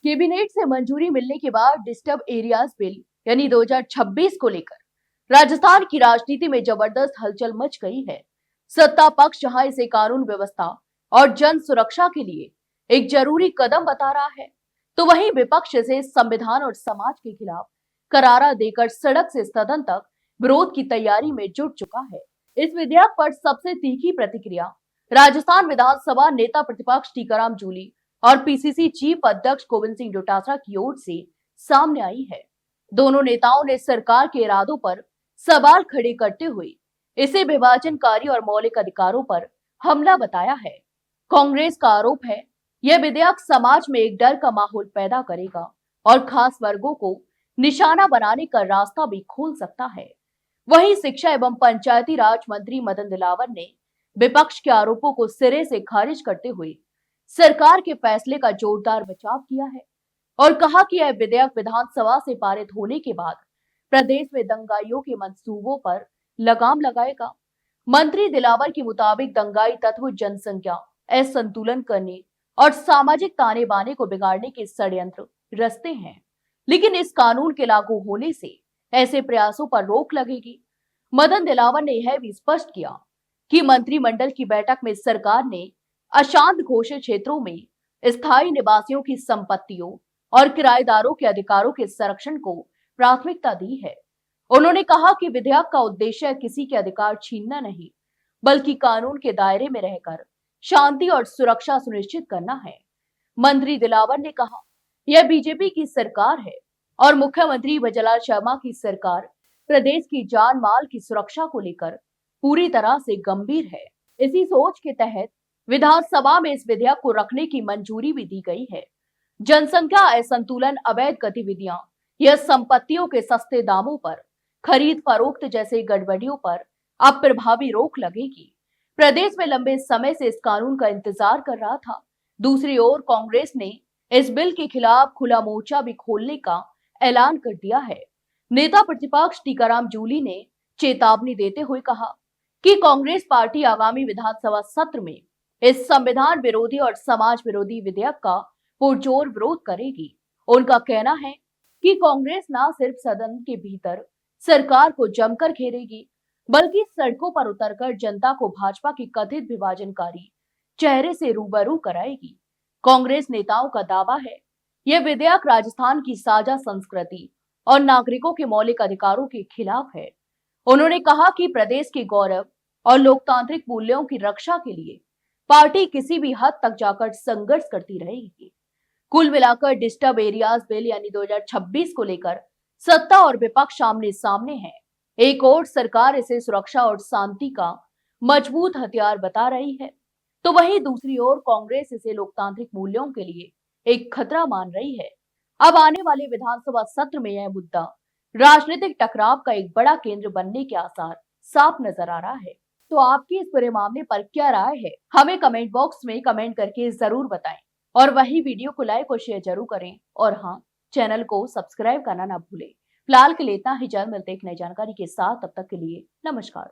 Cabinet से मंजूरी मिलने के बाद डिस्टर्ब एरियाज बिल यानी 2026 को लेकर राजस्थान की राजनीति में जबरदस्त हलचल मच गई है। सत्ता पक्ष जहां इसे कानून व्यवस्था और जन सुरक्षा के लिए एक जरूरी कदम बता रहा है, तो वहीं विपक्ष इसे संविधान और समाज के खिलाफ करारा देकर सड़क से सदन तक विरोध की तैयारी में जुट चुका है। इस विधेयक पर सबसे तीखी प्रतिक्रिया राजस्थान विधानसभा नेता प्रतिपक्ष टीकाराम जूली और पीसीसी चीफ अध्यक्ष गोविंद सिंह डोटासरा की ओर से सामने आई है। दोनों नेताओं ने सरकार के इरादों पर सवाल खड़े करते हुए इसे विभाजनकारी और मौलिक अधिकारों पर हमला बताया है। कांग्रेस का आरोप है यह विधेयक समाज में एक डर का माहौल पैदा करेगा और खास वर्गों को निशाना बनाने का रास्ता भी खोल सकता है। वहीं शिक्षा एवं पंचायती राज मंत्री मदन दिलावर ने विपक्ष के आरोपों को सिरे से खारिज करते हुए सरकार के फैसले का जोरदार बचाव किया है और कहा कि यह विधेयक विधानसभा से पारित होने के बाद प्रदेश में दंगाइयों के मंसूबों पर लगाम लगाएगा। मंत्री दिलावर के मुताबिक दंगाई तत्व जनसंख्या असंतुलन करने और सामाजिक ताने बाने को बिगाड़ने के षड्यंत्र रचते हैं, लेकिन इस कानून के लागू होने से ऐसे प्रयासों पर रोक लगेगी। मदन दिलावर ने यह भी स्पष्ट किया कि मंत्रिमंडल की बैठक में सरकार ने अशांत घोषित क्षेत्रों में स्थायी निवासियों की संपत्तियों और किराएदारों के अधिकारों के संरक्षण को प्राथमिकता दी है। उन्होंने कहा कि विधेयक का उद्देश्य किसी के अधिकार छीनना नहीं, बल्कि कानून के दायरे में रहकर शांति और सुरक्षा सुनिश्चित करना है। मंत्री दिलावर ने कहा, यह बीजेपी की सरकार है और मुख्यमंत्री भजनलाल शर्मा की सरकार प्रदेश की जान माल की सुरक्षा को लेकर पूरी तरह से गंभीर है। इसी सोच के तहत विधानसभा में इस विधेयक को रखने की मंजूरी भी दी गई है। जनसंख्या असंतुलन, अवैध गतिविधियां या संपत्तियों के सस्ते दामों पर खरीद फरोख्त जैसे गड़बड़ियों पर अब प्रभावी रोक लगेगी। प्रदेश में लंबे समय से इस कानून का इंतजार कर रहा था। दूसरी ओर कांग्रेस ने इस बिल के खिलाफ खुला मोर्चा भी खोलने का ऐलान कर दिया है। नेता प्रतिपक्ष टीकाराम जूली ने चेतावनी देते हुए कहा कि कांग्रेस पार्टी आगामी विधानसभा सत्र में इस संविधान विरोधी और समाज विरोधी विधेयक का पुरजोर विरोध करेगी। उनका कहना है कि कांग्रेस न सिर्फ सदन के भीतर सरकार को जमकर घेरेगी, बल्कि सड़कों पर उतरकर जनता को भाजपा के कथित विभाजनकारी चेहरे से रूबरू कराएगी। कांग्रेस नेताओं का दावा है यह विधेयक राजस्थान की साझा संस्कृति और नागरिकों के मौलिक अधिकारों के खिलाफ है। उन्होंने कहा कि प्रदेश के गौरव और लोकतांत्रिक मूल्यों की रक्षा के लिए पार्टी किसी भी हद तक जाकर संघर्ष करती रहेगी। कुल मिलाकर डिस्टर्ब एरियाज बिल यानी 2026 को लेकर सत्ता और विपक्ष आमने सामने है। एक ओर सरकार इसे सुरक्षा और शांति का मजबूत हथियार बता रही है, तो वहीं दूसरी ओर कांग्रेस इसे लोकतांत्रिक मूल्यों के लिए एक खतरा मान रही है। अब आने वाले विधानसभा सत्र में यह मुद्दा राजनीतिक टकराव का एक बड़ा केंद्र बनने के आसार साफ नजर आ रहा है। तो आपकी इस पूरे मामले पर क्या राय है, हमें कमेंट बॉक्स में कमेंट करके जरूर बताएं और वही वीडियो को लाइक और शेयर जरूर करें और हाँ, चैनल को सब्सक्राइब करना ना भूलें। फिलहाल के लिए इतना ही, जल्द मिलते एक नई जानकारी के साथ, तब तक के लिए नमस्कार।